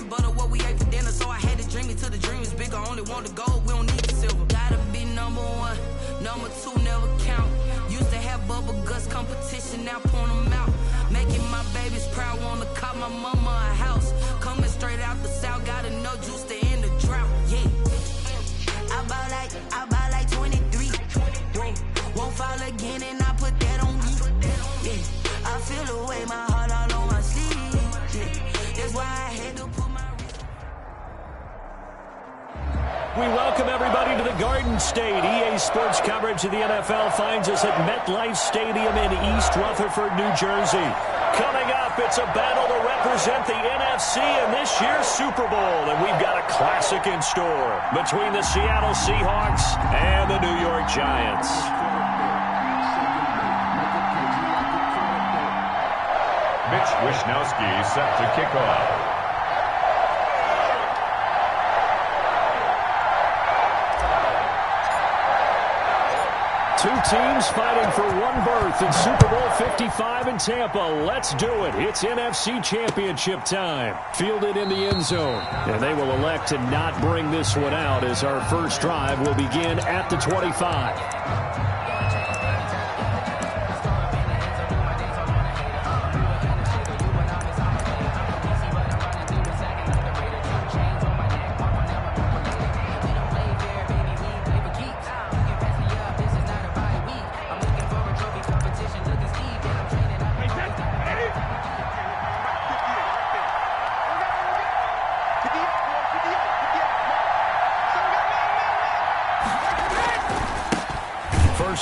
peanut butter, what we ate for dinner. So I had to dream it till the dream is bigger. Only want the gold, we don't need the silver. Gotta be number one, number two never count. Used to have bubble guts competition, now point them out. Making my babies proud, wanna cop my mama a house. Coming straight out the south, got enough juice to end the drought. Yeah, I bought like 23. Whoa, won't fall again, and I put that on me. Yeah, I feel the way, my heart all on my sleeve. Yeah, that's why I had to put my. We welcome everybody to the Garden State. EA Sports coverage of the NFL finds us at MetLife Stadium in East Rutherford, New Jersey. Coming up, it's a battle to represent the NFC in this year's Super Bowl. And we've got a classic in store between the Seattle Seahawks and the New York Giants. Mitch Wishnowsky set to kick off. Two teams fighting for one berth in Super Bowl 55 in Tampa. Let's do it. It's NFC Championship time. Fielded in the end zone. And they will elect to not bring this one out as our first drive will begin at the 25.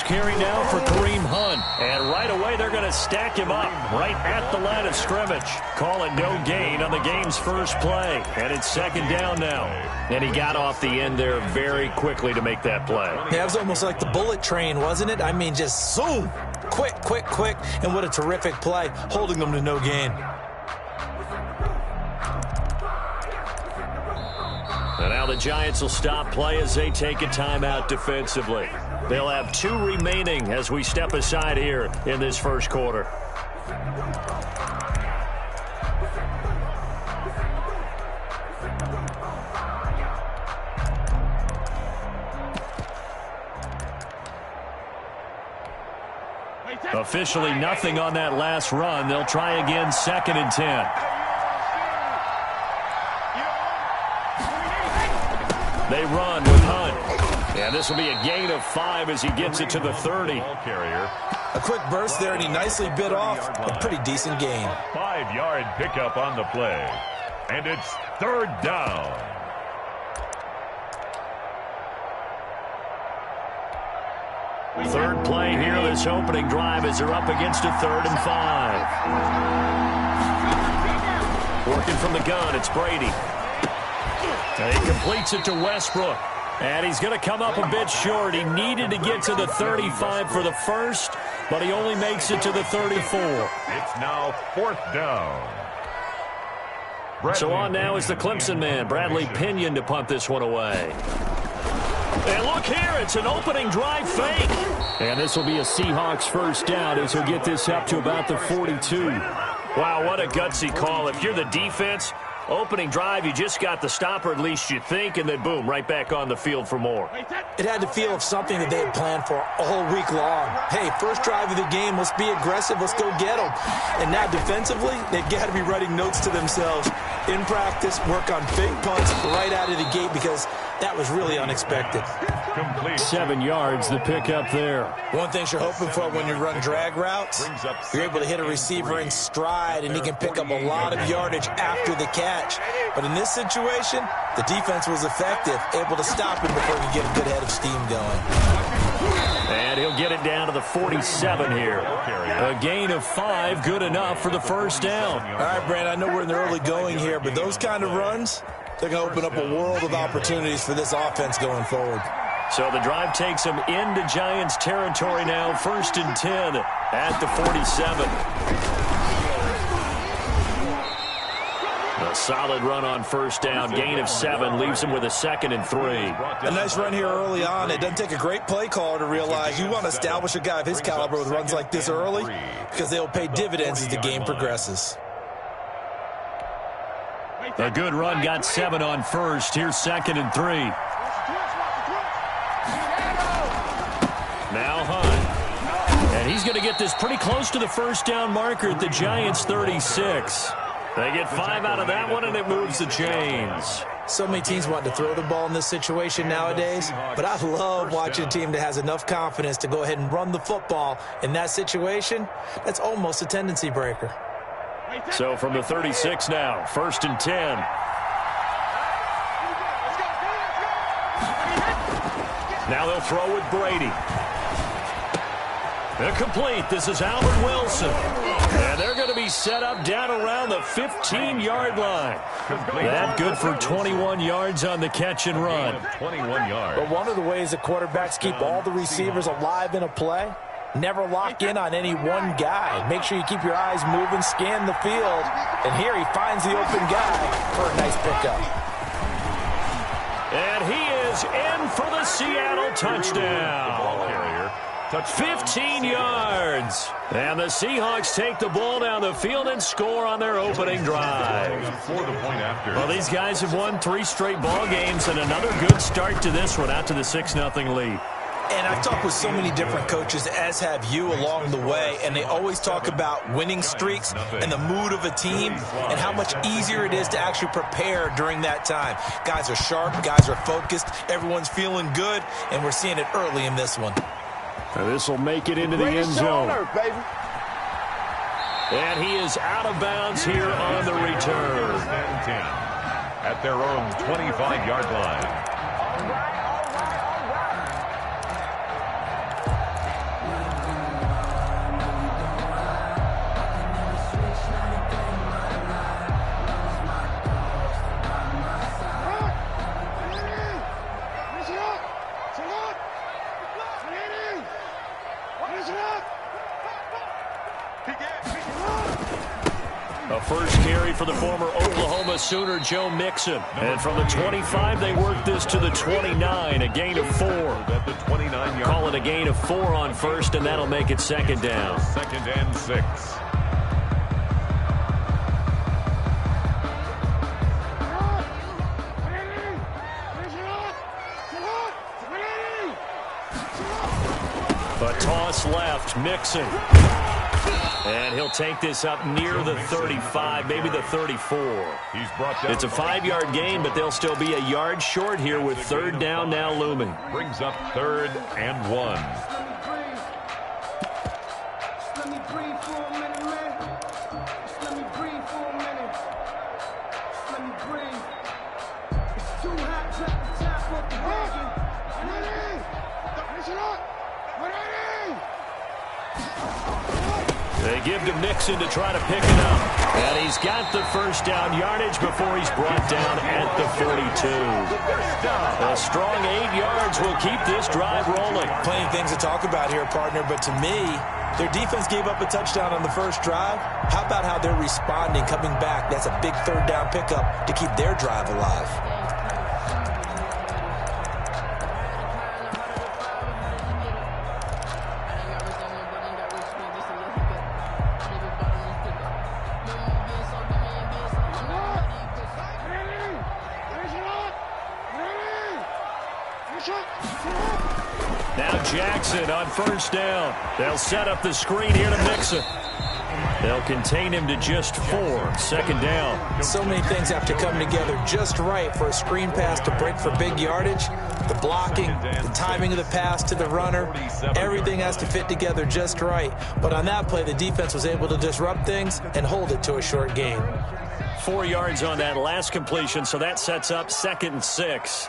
Carry now for Kareem Hunt. And right away, they're going to stack him up right at the line of scrimmage. Call it no gain on the game's first play. And it's second down now. And he got off the end there very quickly to make that play. Yeah, it was almost like the bullet train, wasn't it? I mean, just zoom. Quick, quick, quick. And what a terrific play, holding them to no gain. And now the Giants will stop play as they take a timeout defensively. They'll have 2 remaining as we step aside here in this first quarter. Officially nothing on that last run. They'll try again, 2nd and 10. They run with Hunt. And this will be a gain of 5 as he gets it to the 30. A quick burst there, and he nicely bit off a pretty decent gain. 5-yard pickup on the play. And it's 3rd down. Third play here, this opening drive as they're up against a 3rd and 5. Working from the gun, it's Brady. And he completes it to Westbrook. And he's going to come up a bit short. He needed to get to the 35 for the first, but he only makes it to the 34. It's now 4th down. So on now is the Clemson man, Bradley Pinion, to punt this one away. And look here, it's an opening drive fake. And this will be a Seahawks first down as he'll get this up to about the 42. Wow, what a gutsy call. If you're the defense, opening drive, you just got the stopper, at least you think, and then boom, right back on the field for more. It had the feel of something that they had planned for all week long. Hey, first drive of the game, let's be aggressive, let's go get them. And now defensively, they've got to be writing notes to themselves. In practice, work on fake punts right out of the gate because that was really unexpected. 7 yards, the pickup there. One thing you're hoping for when you run drag routes, you're able to hit a receiver in stride and he can pick up a lot of yardage after the catch. But in this situation, the defense was effective, able to stop him before he could get a good head of steam going. And he'll get it down to the 47 here. A gain of 5, good enough for the first down. All right, Brand, I know we're in the early going here, but those kind of runs, they're going to open up a world of opportunities for this offense going forward. So the drive takes them into Giants territory now, 1st and 10 at the 47. A solid run on first down, gain of 7, leaves him with a 2nd and 3. A nice run here early on. It doesn't take a great play caller to realize you want to establish a guy of his caliber with runs like this early because they'll pay dividends as the game progresses. A good run got 7 on first. Here's 2nd and 3. Now Hunt. And he's going to get this pretty close to the first down marker at the Giants' 36. They get 5 out of that one, and it moves the chains. So many teams want to throw the ball in this situation nowadays, but I love watching a team that has enough confidence to go ahead and run the football. In that situation, that's almost a tendency breaker. So from the 36 now, 1st and 10. Now they'll throw with Brady. Incomplete. This is Albert Wilson. And they're going to be set up down around the 15-yard line. That good for 21 yards on the catch and run. 21 yards. But one of the ways that quarterbacks keep all the receivers alive in a play, never lock in on any one guy. Make sure you keep your eyes moving, scan the field. And here he finds the open guy for a nice pickup. And he is in for the Seattle touchdown. 15 yards. And the Seahawks take the ball down the field and score on their opening drive. Well, these guys have won 3 straight ball games and another good start to this one out to the 6-0 lead. And I've talked with so many different coaches, as have you, along the way, and they always talk about winning streaks and the mood of a team and how much easier it is to actually prepare during that time. Guys are sharp, guys are focused, everyone's feeling good, and we're seeing it early in this one. Now this will make it into the end zone. And he is out of bounds here on the return. At their own 25-yard line. A first carry for the former Oklahoma Sooner, Joe Mixon. And from the 25, they work this to the 29, a gain of 4. Call it a gain of 4 on first, and that'll make it 2nd down. 2nd and 6. A toss left, Mixon. And he'll take this up near the 35, maybe the 34. It's a 5-yard gain, but they'll still be a yard short here with 3rd down now looming. Brings up 3rd and 1. They give to Mixon to try to pick it up. And he's got the first down yardage before he's brought down at the 42. A strong 8 yards will keep this drive rolling. Plenty of things to talk about here, partner, but to me, their defense gave up a touchdown on the first drive. How about how they're responding, coming back? That's a big 3rd down pickup to keep their drive alive. Now Jackson on first down. They'll set up the screen here to Mixon. They'll contain him to just 4. 2nd down. So many things have to come together just right for a screen pass to break for big yardage. The blocking, the timing of the pass to the runner, everything has to fit together just right. But on that play, the defense was able to disrupt things and hold it to a short gain. 4 yards on that last completion, so that sets up 2nd and 6.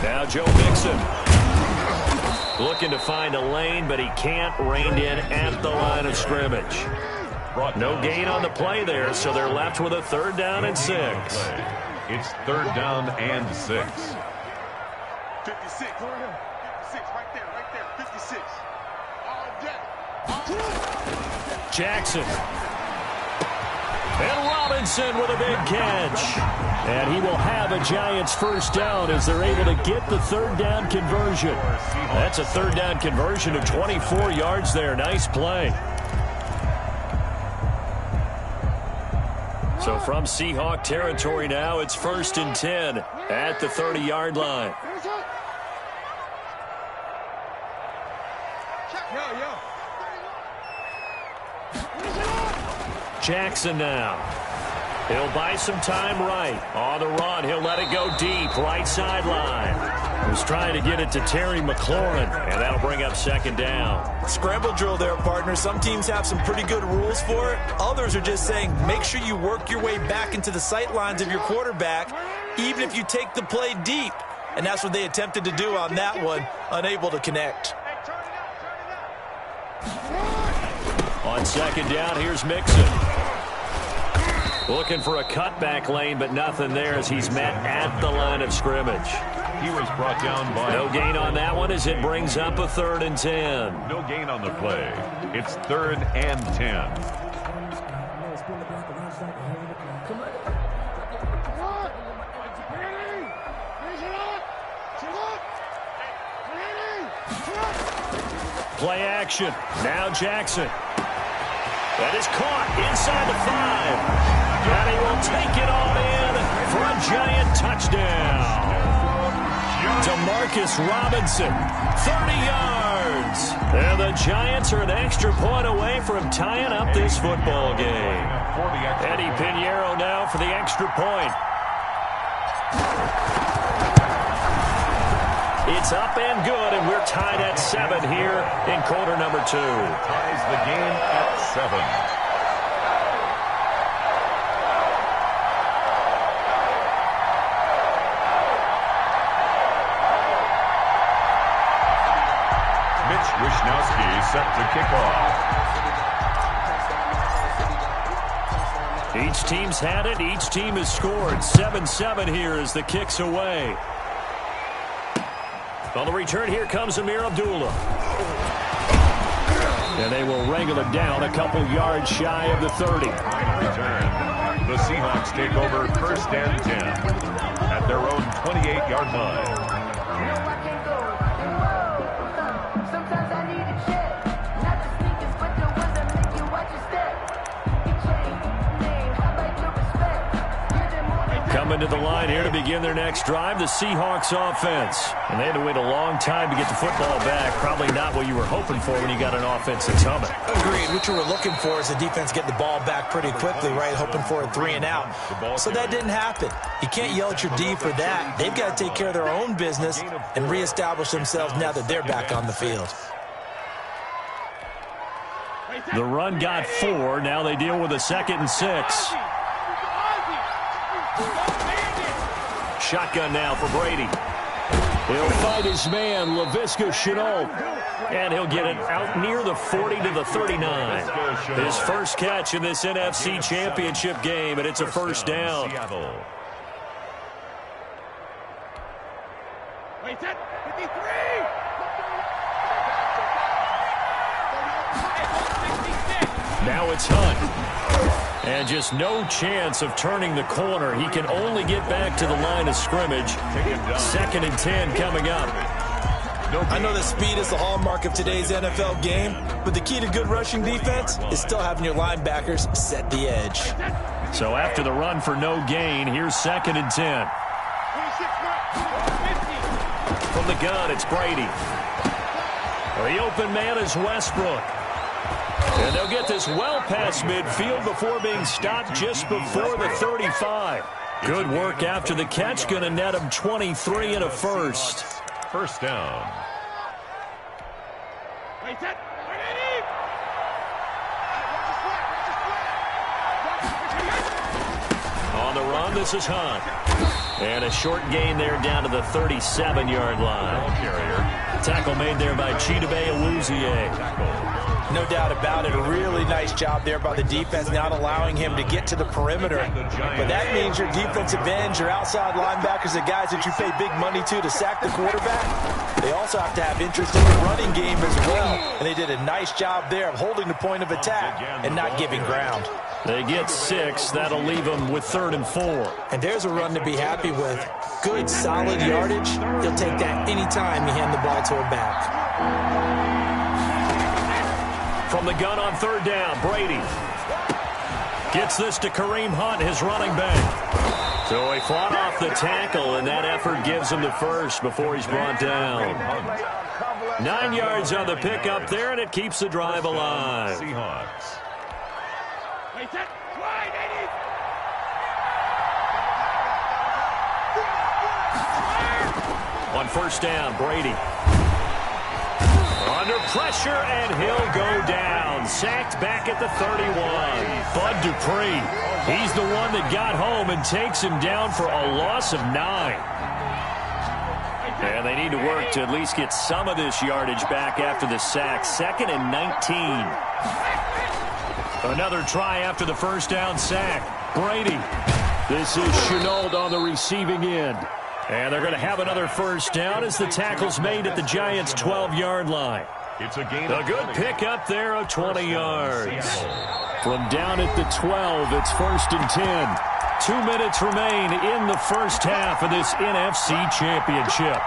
Now Joe Mixon looking to find a lane, but he can't. Reined in at the line of scrimmage. No gain on the play there, so they're left with a 3rd down and 6. It's 3rd down and 6. 56. 56 right there, 56. All day. Jackson. And Robinson with a big catch. And he will have a Giants first down as they're able to get the third down conversion. That's a third down conversion of 24 yards there. Nice play. So from Seahawk territory now, it's 1st and 10 at the 30-yard line. Jackson now. He'll buy some time right. On the run, he'll let it go deep. Right sideline. He's trying to get it to Terry McLaurin, and that'll bring up 2nd down. Scramble drill there, partner. Some teams have some pretty good rules for it. Others are just saying make sure you work your way back into the sight lines of your quarterback, even if you take the play deep. And that's what they attempted to do on that one, unable to connect. On 2nd down, here's Mixon. Looking for a cutback lane, but nothing there as he's met at the line of scrimmage. He was brought down by... No gain on that one as it brings up a 3rd and 10. No gain on the play. It's 3rd and 10. Play action. Now Jackson. That is caught inside the 5. And he will take it on in for a Giant touchdown. DeMarcus Robinson, 30 yards. And the Giants are an extra point away from tying up this football game. Eddie Pinheiro now for the extra point. It's up and good, and we're tied at 7 here in quarter number 2. Ties the game at 7. Wisnowski set to kick off. Each team's had it. Each team has scored. 7-7 here as the kick's away. On the return, here comes Amir Abdullah. And they will wrangle it down a couple yards shy of the 30. Return. The Seahawks take over 1st and 10 at their own 28-yard line. Coming to the line here to begin their next drive, the Seahawks offense. And they had to wait a long time to get the football back. Probably not what you were hoping for when you got an offense that's humming. Agreed. What you were looking for is the defense getting the ball back pretty quickly, right? Hoping for a 3 and out. So that didn't happen. You can't yell at your D for that. They've got to take care of their own business and reestablish themselves now that they're back on the field. The run got 4. Now they deal with a 2nd and 6. Shotgun now for Brady. He'll fight his man, Laviska Shenault. And he'll get it out near the 40 to the 39. His first catch in this NFC Championship game, and it's a 1st down. Now it's Hunt. And just no chance of turning the corner. He can only get back to the line of scrimmage. 2nd and 10 coming up. I know that speed is the hallmark of today's NFL game, but the key to good rushing defense is still having your linebackers set the edge. So after the run for no gain, here's 2nd and 10. From the gun, it's Brady. The open man is Westbrook. And they'll get this well past midfield before being stopped just before the 35. Good work after the catch. Going to net him 23 and a 1st. 1st down. On the run, this is Hunt. And a short gain there down to the 37-yard line. Ball carrier. Tackle made there by Chidobe Awuzie. No doubt about it. A really nice job there by the defense, not allowing him to get to the perimeter. But that means your defensive ends, your outside linebackers, the guys that you pay big money to sack the quarterback, they also have to have interest in the running game as well. And they did a nice job there of holding the point of attack and not giving ground. They get 6. That'll leave them with 3rd and 4. And there's a run to be happy with. Good, solid yardage. He'll take that anytime you hand the ball to a back. From the gun on 3rd down, Brady gets this to Kareem Hunt, his running back. So he fought off the tackle, and that effort gives him the first before he's brought down. 9 yards on the pickup there, and it keeps the drive alive. Seahawks. On 1st down, Brady under pressure, and he'll go down. Sacked back at the 31. Bud Dupree, he's the one that got home and takes him down for a loss of 9. And they need to work to at least get some of this yardage back after the sack. 2nd and 19. Another try after the 1st down sack. Brady. This is Chenault on the receiving end. And they're going to have another 1st down as the tackle's made at the Giants' 12-yard line. It's a gain. A good pickup there of 20 yards. From down at the 12, it's 1st and 10. 2 minutes remain in the first half of this NFC Championship.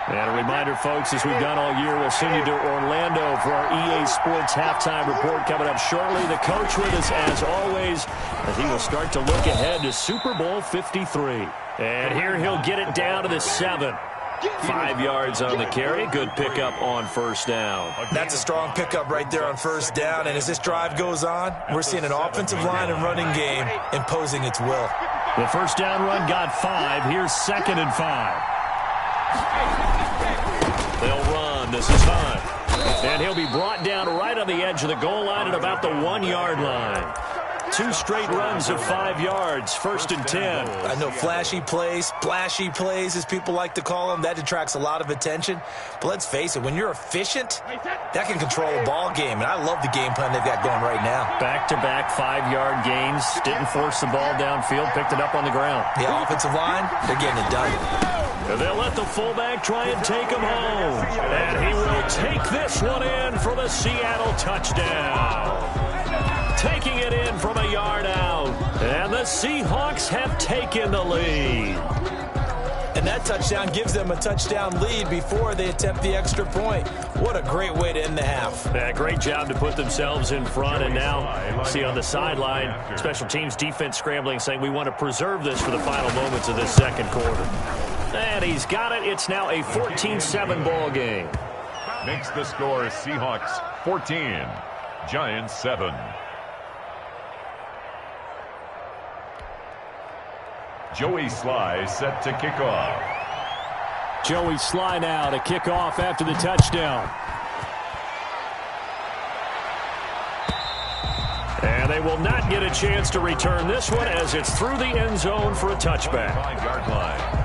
And a reminder, folks, as we've done all year, we'll send you to Orlando for our EA Sports halftime report coming up shortly. The coach with us, as always, as he will start to look ahead to Super Bowl 53. And here he'll get it down to the 7. 5 yards on the carry. Good pickup on 1st down. That's a strong pickup right there on 1st down. And as this drive goes on, we're seeing an offensive line and running game imposing its will. The 1st down run got 5. Here's 2nd and 5. They'll run. This is Hunt. And he'll be brought down right on the edge of the goal line at about the 1-yard line. 2 straight runs of 5 yards. 1st and 10. I know flashy plays, splashy plays, as people like to call them, that attracts a lot of attention. But let's face it, when you're efficient, that can control a ball game. And I love the game plan they've got going right now. Back-to-back 5-yard gains. Didn't force the ball downfield. Picked it up on the ground. The offensive line, they're getting it done. They'll let the fullback try and take him home. And he will take this one in for the Seattle touchdown. Taking it in from a yard out. And the Seahawks have taken the lead. And that touchdown gives them a touchdown lead before they attempt the extra point. What a great way to end the half. Yeah, great job to put themselves in front. And now, see on the sideline, special teams defense scrambling, saying we want to preserve this for the final moments of this 2nd quarter. And he's got it. It's now a 14-7 ball game. Makes the score Seahawks 14, Giants 7. Joey Sly set to kick off. Joey Sly now to kick off after the touchdown. And they will not get a chance to return this one as it's through the end zone for a touchback. 5-yard line.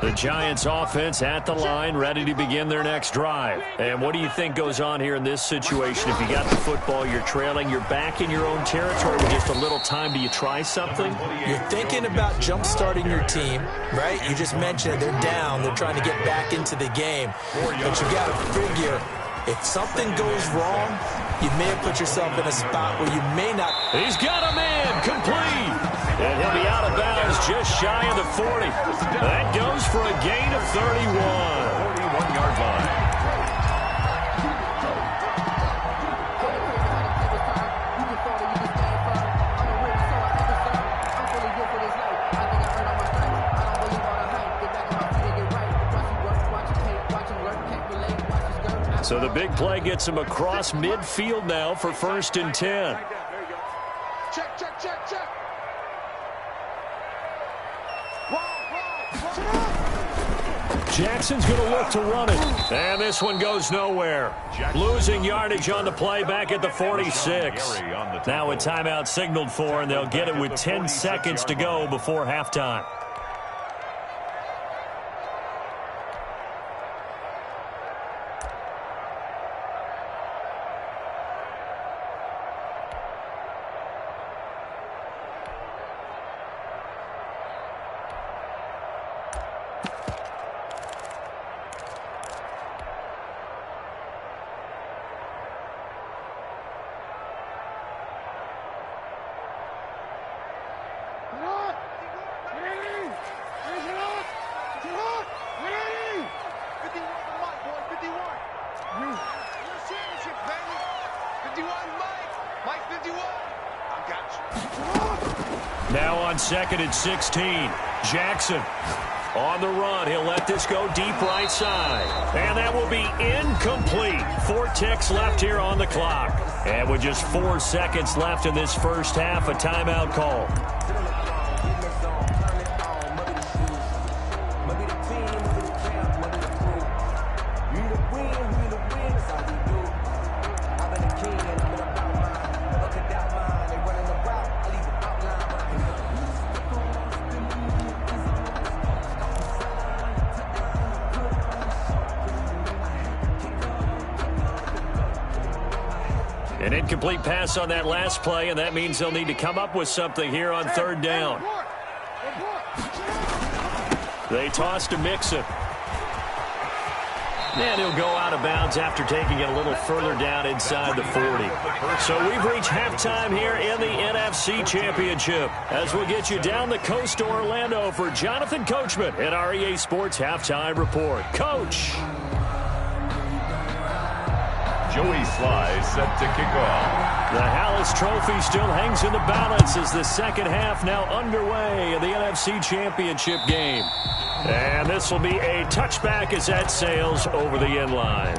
The Giants offense at the line, ready to begin their next drive. And what do you think goes on here in this situation? If you got the football, you're trailing, you're back in your own territory with just a little time. Do you try something? You're thinking about jump-starting your team, right? You just mentioned it. They're down. They're trying to get back into the game. But you got to figure, if something goes wrong, you may have put yourself in a spot where you may not. He's got a man complete. And he'll be out of bounds just shy of the 40. That goes for a gain of 31. 41-yard line. So the big play gets him across midfield now for 1st and 10. Check, check, check, check. Jackson's going to look to run it. And this one goes nowhere. Losing yardage on the play back at the 46. Now a timeout signaled for, and they'll get it with 10 seconds to go before halftime. Now on 2nd and 16, Jackson on the run. He'll let this go deep right side. And that will be incomplete. 4 ticks left here on the clock. And with just 4 seconds left in this first half, a timeout call. An incomplete pass on that last play, and that means they'll need to come up with something here on 3rd down. They toss to Mixon. And he'll go out of bounds after taking it a little further down inside the 40. So we've reached halftime here in the NFC Championship. As we'll get you down the coast to Orlando for Jonathan Coachman at our EA Sports Halftime Report. Coach! Joey Sly set to kick off. The Hallis Trophy still hangs in the balance as the second half now underway in the NFC Championship game. And this will be a touchback as that sails over the end line.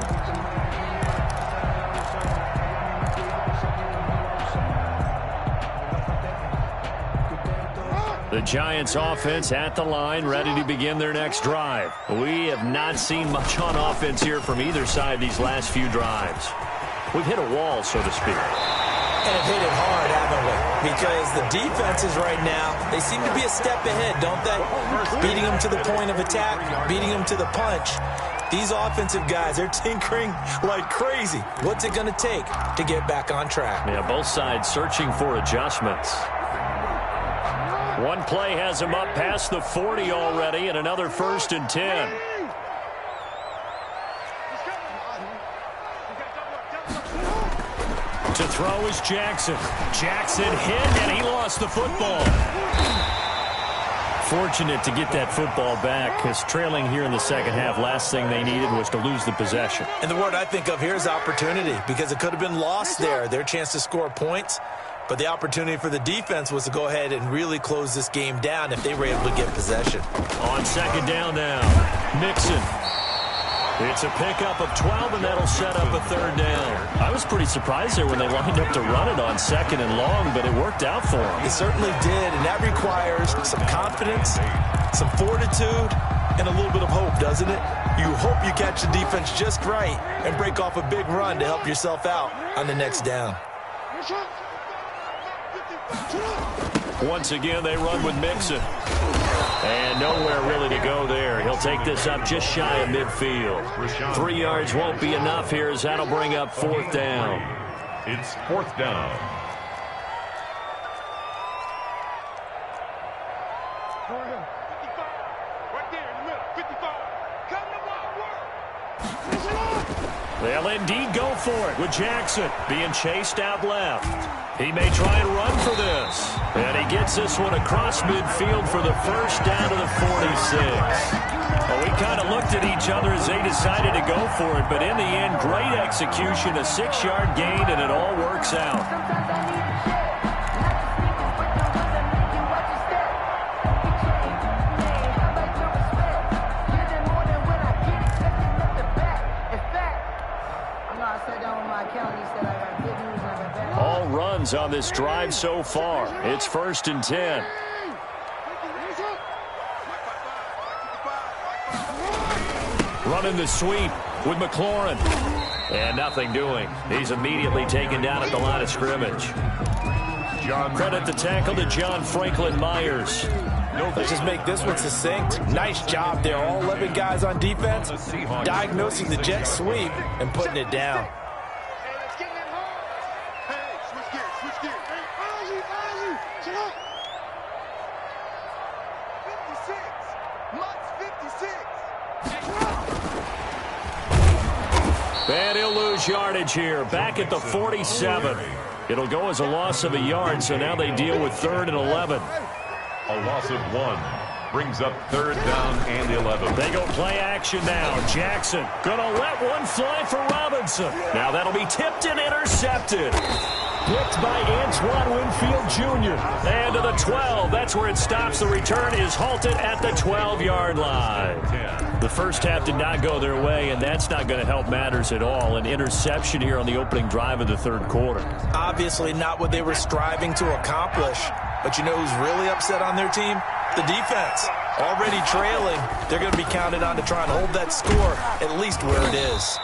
The Giants offense at the line, ready to begin their next drive. We have not seen much on offense here from either side these last few drives. We've hit a wall, so to speak. And have hit it hard, haven't we? Because the defenses right now, they seem to be a step ahead, don't they? Beating them to the point of attack, beating them to the punch. These offensive guys, they're tinkering like crazy. What's it going to take to get back on track? Yeah, both sides searching for adjustments. One play has him up past the 40 already, and another 1st and 10. To throw is Jackson. Jackson hit, and he lost the football. Fortunate to get that football back, because trailing here in the second half, last thing they needed was to lose the possession. And the word I think of here is opportunity, because it could have been lost there. Their chance to score points. But the opportunity for the defense was to go ahead and really close this game down if they were able to get possession. On 2nd down now, Mixon. It's a pickup of 12, and that'll set up a 3rd down. I was pretty surprised there when they lined up to run it on 2nd and long, but it worked out for them. It certainly did, and that requires some confidence, some fortitude, and a little bit of hope, doesn't it? You hope you catch the defense just right and break off a big run to help yourself out on the next down. Once again, they run with Mixon. And nowhere really to go there. He'll take this up just shy of midfield. 3 yards won't be enough here as that'll bring up 4th down. It's 4th down. Right there in the middle, 55. Come to my work. They'll indeed go for it with Jackson being chased out left. He may try and run for this. And he gets this one across midfield for the 1st down to the 46. Well, we kind of looked at each other as they decided to go for it. But in the end, great execution, a 6-yard gain, and it all works out. All runs on this drive so far. It's 1st and 10. Running the sweep with McLaurin. And nothing doing. He's immediately taken down at the line of scrimmage. Credit the tackle to John Franklin Myers. Let's just make this one succinct. Nice job there. All 11 guys on defense, diagnosing the jet sweep and putting it down. And he'll lose yardage here. Back at the 47. It'll go as a loss of a yard, so now they deal with 3rd and 11. A loss of 1 brings up 3rd down and 11. They go play action now. Jackson gonna let one fly for Robinson. Now that'll be tipped and intercepted. Picked by Antoine Winfield Jr. And to the 12. That's where it stops. The return is halted at the 12-yard line. The first half did not go their way, and that's not going to help matters at all. An interception here on the opening drive of the 3rd quarter. Obviously not what they were striving to accomplish. But you know who's really upset on their team? The defense. Already trailing. They're going to be counted on to try and hold that score at least where it is.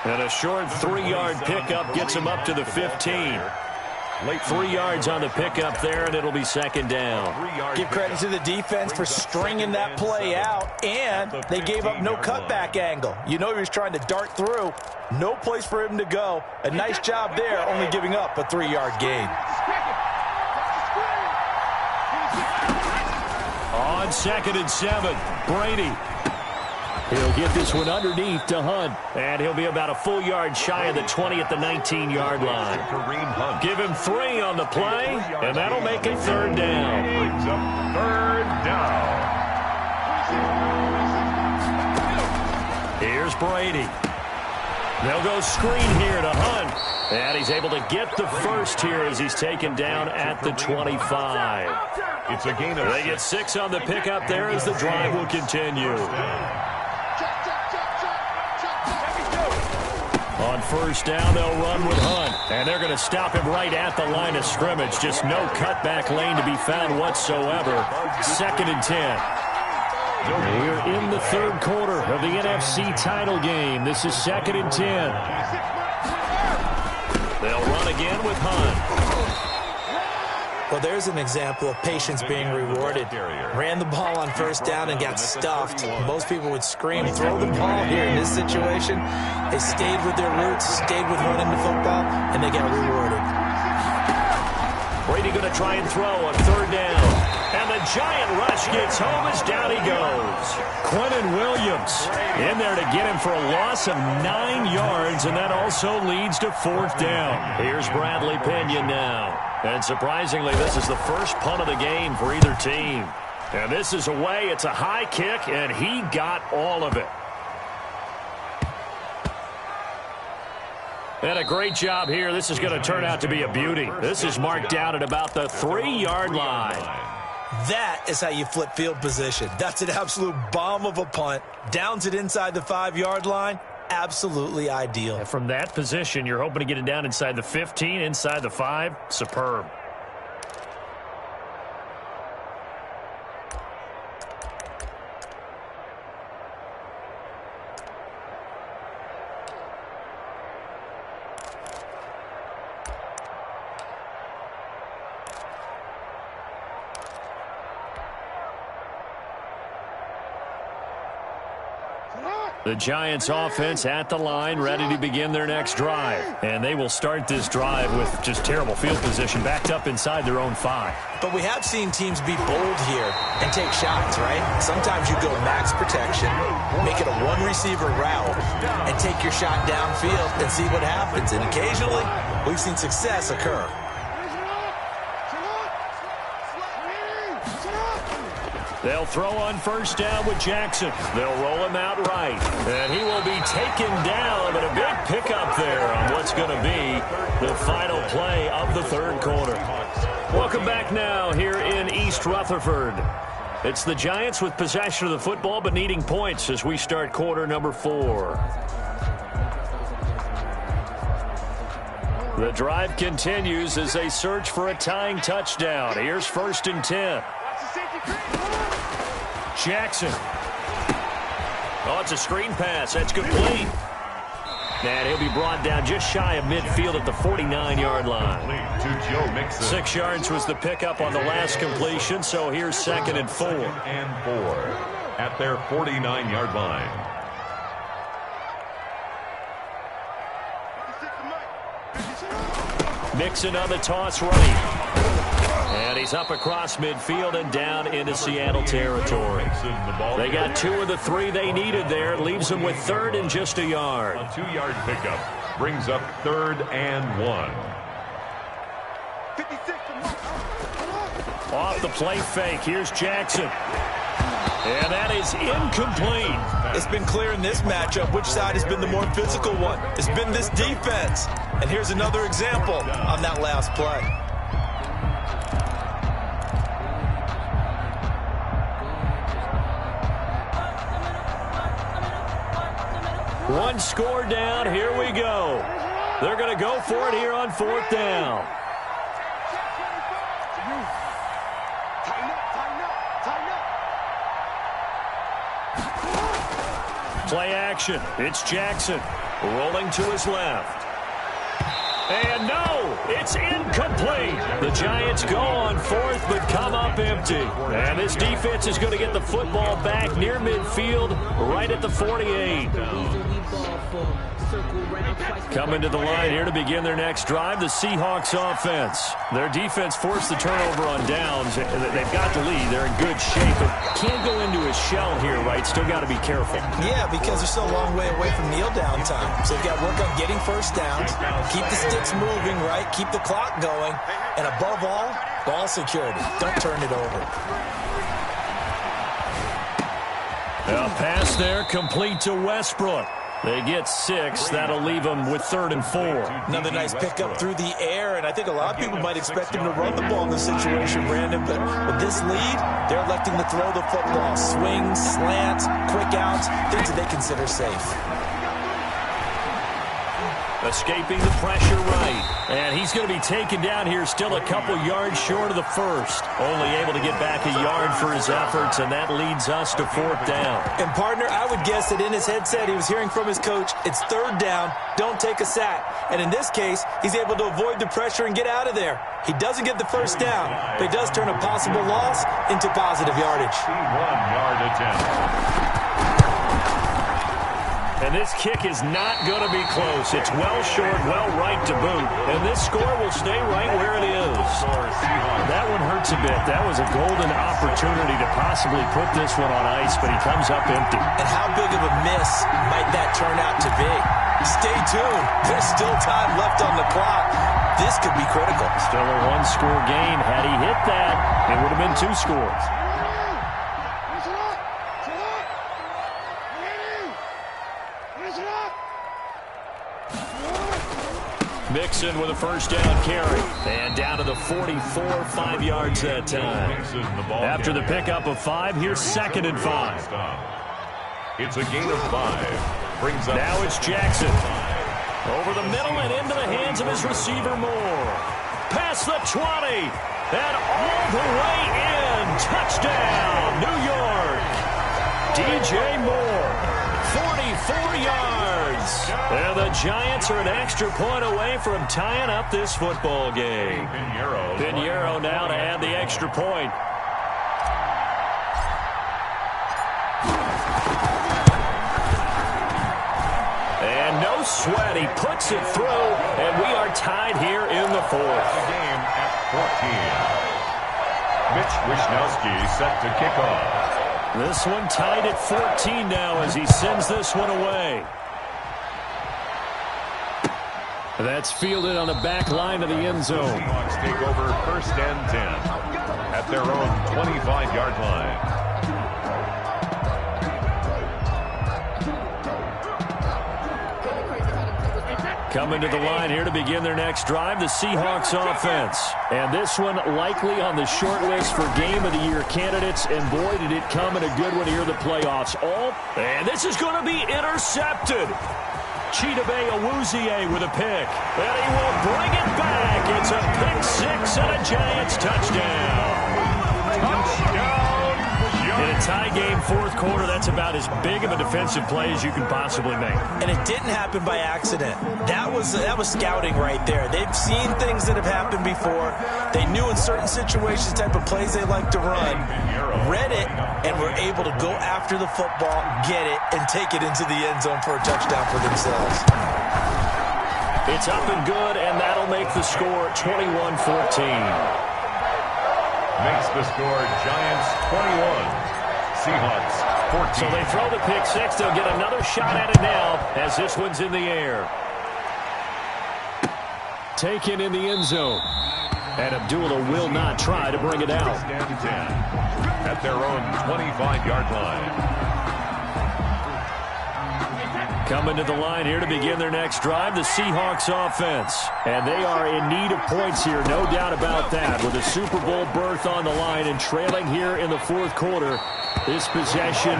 And a short 3-yard pickup gets him up to the 15. 3 yards on the pickup there, and it'll be 2nd down. Give credit to the defense for stringing that play out, and they gave up no cutback angle. You know he was trying to dart through. No place for him to go. A nice job there, only giving up a 3-yard gain. On 2nd and 7, Brady. He'll get this one underneath to Hunt, and he'll be about a full yard shy of the 20 at the 19-yard line. Give him 3 on the play, and that'll make it 3rd down. Brings up 3rd down. Here's Brady. They'll go screen here to Hunt, and he's able to get the first here as he's taken down at the 25. It's a gain of They get 6 on the pickup there as the drive will continue. On 1st down, they'll run with Hunt, and they're going to stop him right at the line of scrimmage. Just no cutback lane to be found whatsoever. 2nd and 10. We're in the 3rd quarter of the NFC title game. This is 2nd and 10. They'll run again with Hunt. Well, there's an example of patience being rewarded. Ran the ball on 1st down and got stuffed. Most people would scream, throw the ball here. In this situation, they stayed with their roots, stayed with running the football, and they got rewarded. Brady going to try and throw on 3rd down. And the giant rush gets home as down he goes. Quentin Williams in there to get him for a loss of 9 yards, and that also leads to 4th down. Here's Bradley Pinion now. And surprisingly, this is the first punt of the game for either team. And this is away. It's a high kick, and he got all of it. And a great job here. This is going to turn out to be a beauty. This is marked down at about the 3-yard line. That is how you flip field position. That's an absolute bomb of a punt. Downs it inside the 5-yard line. Absolutely ideal. And from that position, you're hoping to get it down inside the 15, inside the 5. Superb. The Giants offense at the line, ready to begin their next drive. And they will start this drive with just terrible field position, backed up inside their own 5. But we have seen teams be bold here and take shots, right? Sometimes you go max protection, make it a 1-receiver route, and take your shot downfield and see what happens. And occasionally, we've seen success occur. They'll throw on 1st down with Jackson. They'll roll him out right. And he will be taken down, but a big pickup there on what's going to be the final play of the 3rd quarter. Welcome back now here in East Rutherford. It's the Giants with possession of the football, but needing points as we start quarter number 4. The drive continues as they search for a tying touchdown. Here's 1st and 10. Jackson. Oh, it's a screen pass. That's complete. And he'll be brought down just shy of midfield at the 49-yard line. To Joe Mixon. 6 yards was the pickup on the last completion, so here's 2nd and 4. And 4 at their 49-yard line. Mixon on the toss right. And he's up across midfield and down into Seattle territory. They got 2 of the 3 they needed there. Leaves them with 3rd and just a yard. A 2-yard pickup brings up 3rd and 1. Off the play fake. Here's Jackson. And that is incomplete. It's been clear in this matchup which side has been the more physical one. It's been this defense. And here's another example on that last play. One score down. Here we go. They're going to go for it here on 4th down. Play action. It's Jackson rolling to his left. And no, it's incomplete. The Giants go on 4th but come up empty. And this defense is going to get the football back near midfield right at the 48. Coming to the line here to begin their next drive, the Seahawks offense. Their defense forced the turnover on downs. They've got the lead. They're in good shape, but can't go into a shell here, right? Still got to be careful. Yeah, because they're still a long way away from kneel down time. So they've got to work on getting first downs, keep the sticks moving, right? Keep the clock going. And above all, ball security. Don't turn it over. A pass there complete to Westbrook. They get 6. That'll leave them with 3rd and 4. Another nice pickup through the air, and I think a lot of people might expect him to run the ball in this situation, Brandon, but with this lead, they're electing to throw the football. Swings, slants, quick outs, things that they consider safe. Escaping the pressure right. And he's going to be taken down here still a couple yards short of the first. Only able to get back a yard for his efforts, and that leads us to 4th down. And, partner, I would guess that in his headset he was hearing from his coach, it's 3rd down, don't take a sack. And in this case, he's able to avoid the pressure and get out of there. He doesn't get the first down, but he does turn a possible loss into positive yardage. 1-yard attempt. And this kick is not going to be close. It's well short, well right to boot. And this score will stay right where it is. That one hurts a bit. That was a golden opportunity to possibly put this one on ice, but he comes up empty. And how big of a miss might that turn out to be? Stay tuned. There's still time left on the clock. This could be critical. Still a 1-score game. Had he hit that, it would have been 2 scores. Mixon with a first down carry. And down to the 44, 5 yards that time. After the pickup of 5, here's 2nd and 5. It's a gain of 5. Brings up now it's Jackson. Over the middle and into the hands of his receiver Moore. Past the 20. And all the way in. Touchdown, New York. DJ Moore. 44 yards. And the Giants are an extra point away from tying up this football game. Pinheiro now to add the extra point. And no sweat. He puts it through, and we are tied here in the 4th. The game at 14. Mitch Wishnowsky set to kick off. This one tied at 14 now as he sends this one away. That's fielded on the back line of the end zone. Seahawks take over 1st and 10 at their own 25-yard line. Coming to the line here to begin their next drive, the Seahawks offense. And this one likely on the short list for Game of the Year candidates. And boy, did it come in a good one here in the playoffs. And this is going to be intercepted. Chidobe Awuzie with a pick. And he will bring it back. It's a pick 6 and a Giants touchdown. In a tight game fourth quarter, that's about as big of a defensive play as you can possibly make. And it didn't happen by accident. That was scouting right there. They've seen things that have happened before. They knew in certain situations the type of plays they like to run, read it, and were able to go after the football, get it, and take it into the end zone for a touchdown for themselves. It's up and good, and that'll make the score 21-14. Makes the score Giants 21, Seahawks 14. So they throw the pick six. They'll get another shot at it now as this one's in the air. Taken in the end zone. And Abdullah will not try to bring it out. Stand 10 at their own 25-yard line. Coming to the line here to begin their next drive, the Seahawks offense. And they are in need of points here, no doubt about that. With a Super Bowl berth on the line and trailing here in the fourth quarter, this possession,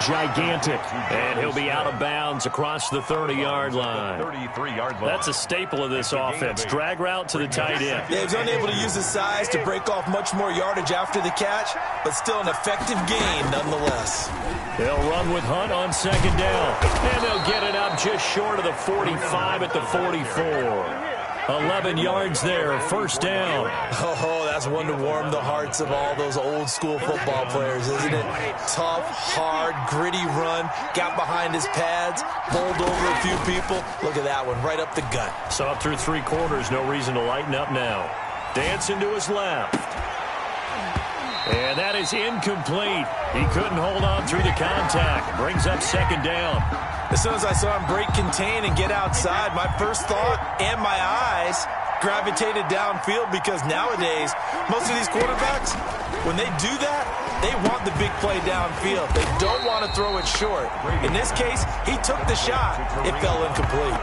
gigantic. And he'll be out of bounds across the 30-yard line. 33-yard line. That's a staple of this offense. Drag route to the tight end. Yeah, he's unable to use his size to break off much more yardage after the catch, but still an effective gain nonetheless. They'll run with Hunt on second down. And they'll get it up just short of the 45 at the 44. 11 yards there, first down. Oh, that's one to warm the hearts of all those old school football players, isn't it? Tough, hard, gritty run. Got behind his pads, bowled over a few people. Look at that one, right up the gut. So up through three quarters, no reason to lighten up now. Dancing to his left. And that is incomplete. He couldn't hold on through the contact. Brings up second down. As soon as I saw him break contain and get outside, my first thought and my eyes gravitated downfield, because nowadays, most of these quarterbacks, when they do that, they want the big play downfield. They don't want to throw it short. In this case, he took the shot. It fell incomplete.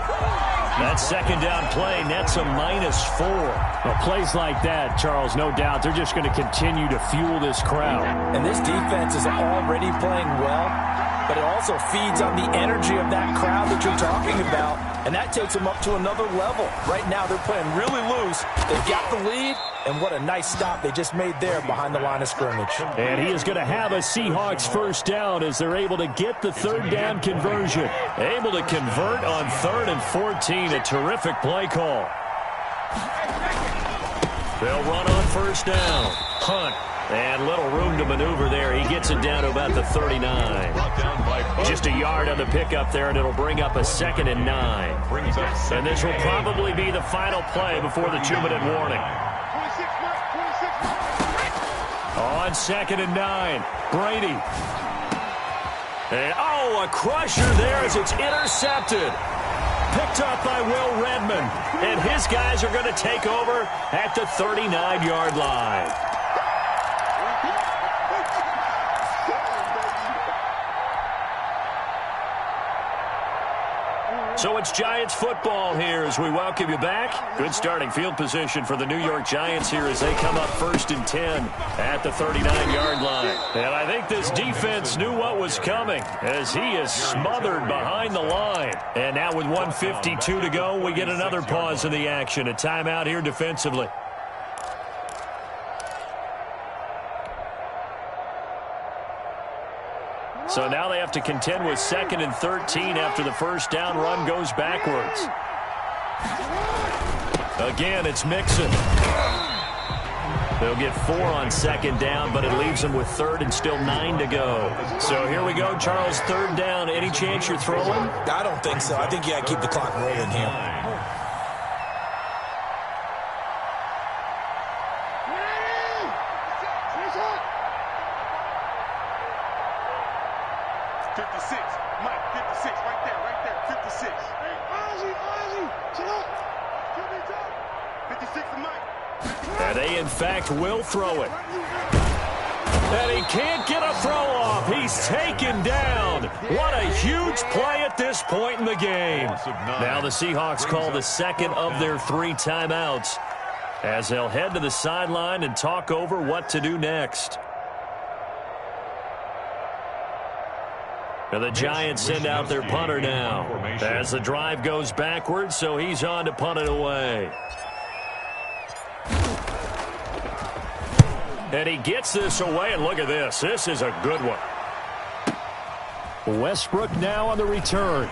That second down play nets a -4. Well, plays like that, Charles, no doubt, they're just going to continue to fuel this crowd. And this defense is already playing well, but it also feeds on the energy of that crowd that you're talking about, and that takes them up to another level. Right now, they're playing really loose. They've got the lead, and what a nice stop they just made there behind the line of scrimmage. And he is going to have a Seahawks first down as they're able to get the third down conversion. Able to convert on 3rd and 14. A terrific play call. They'll run on first down. Hunt. And little room to maneuver there. He gets it down to about the 39. Just a yard on the pickup there, and it'll bring up a 2nd and 9. And this will probably be the final play before the 2-minute warning. On 2nd and 9, Brady. And, a crusher there as it's intercepted. Picked up by Will Redmond. And his guys are going to take over at the 39-yard line. So it's Giants football here as we welcome you back. Good starting field position for the New York Giants here as they come up 1st and 10 at the 39-yard line. And I think this defense knew what was coming as he is smothered behind the line. And now with 1:52 to go, we get another pause in the action. A timeout here defensively. So now they have to contend with 2nd and 13 after the first down run goes backwards. Again, it's Mixon. They'll get 4 on 2nd down, but it leaves them with 3rd and still 9 to go. So here we go, Charles, 3rd down. Any chance you're throwing? I don't think so. I think you got to keep the clock rolling here. And they, in fact, will throw it. And he can't get a throw off. He's taken down. What a huge play at this point in the game. Now the Seahawks call the 2nd of their 3 timeouts as they'll head to the sideline and talk over what to do next. And the Giants send out their punter now as the drive goes backwards, so he's on to punt it away. And he gets this away, and look at this. This is a good one. Westbrook now on the return.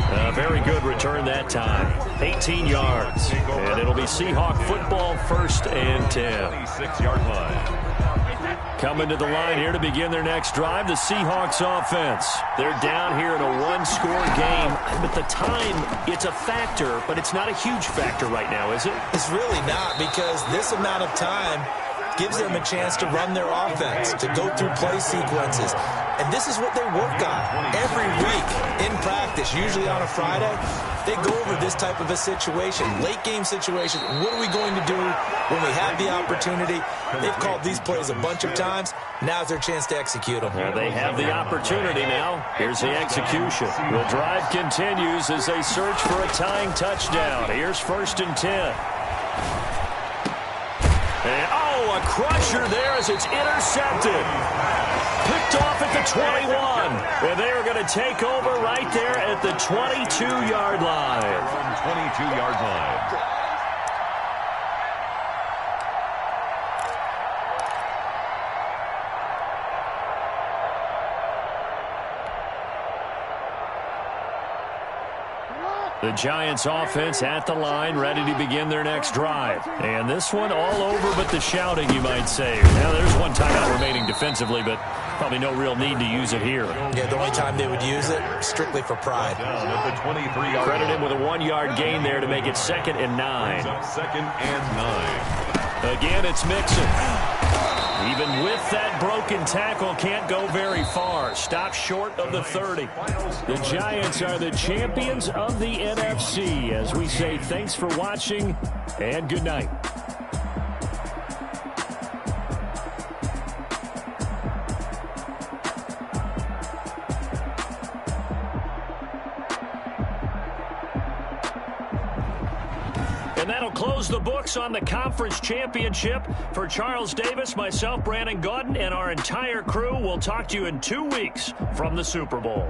A very good return that time. 18 yards. And it'll be Seahawk football, 1st and 10. 26-yard line. Coming to the line here to begin their next drive, the Seahawks offense. They're down here in a one-score game. But the time, it's a factor, but it's not a huge factor right now, is it? It's really not, because this amount of time gives them a chance to run their offense, to go through play sequences. And this is what they work on every week in practice, usually on a Friday. They go over this type of a situation, late-game situation. What are we going to do when we have the opportunity? They've called these plays a bunch of times. Now's their chance to execute them. Well, they have the opportunity now. Here's the execution. The drive continues as they search for a tying touchdown. Here's 1st and 10. And, a crusher there as it's intercepted. Picked off at the 21. And they are going to take over right there at the 22-yard line. 22-yard line. The Giants offense at the line, ready to begin their next drive. And this one all over but the shouting, you might say. Now, there's one timeout remaining defensively, but probably no real need to use it here. Yeah, the only time they would use it, strictly for pride. Down at the 23-yard Credit him line. with a 1-yard gain there to make it 2nd and 9. 2nd and 9. Again, it's Mixon. Even with that broken tackle, can't go very far. Stop short of the 30. The Giants are the champions of the NFC. As we say, thanks for watching and good night. And that'll close the books on the conference championship. For Charles Davis, myself, Brandon Gaudin, and our entire crew, we'll talk to you in 2 weeks from the Super Bowl.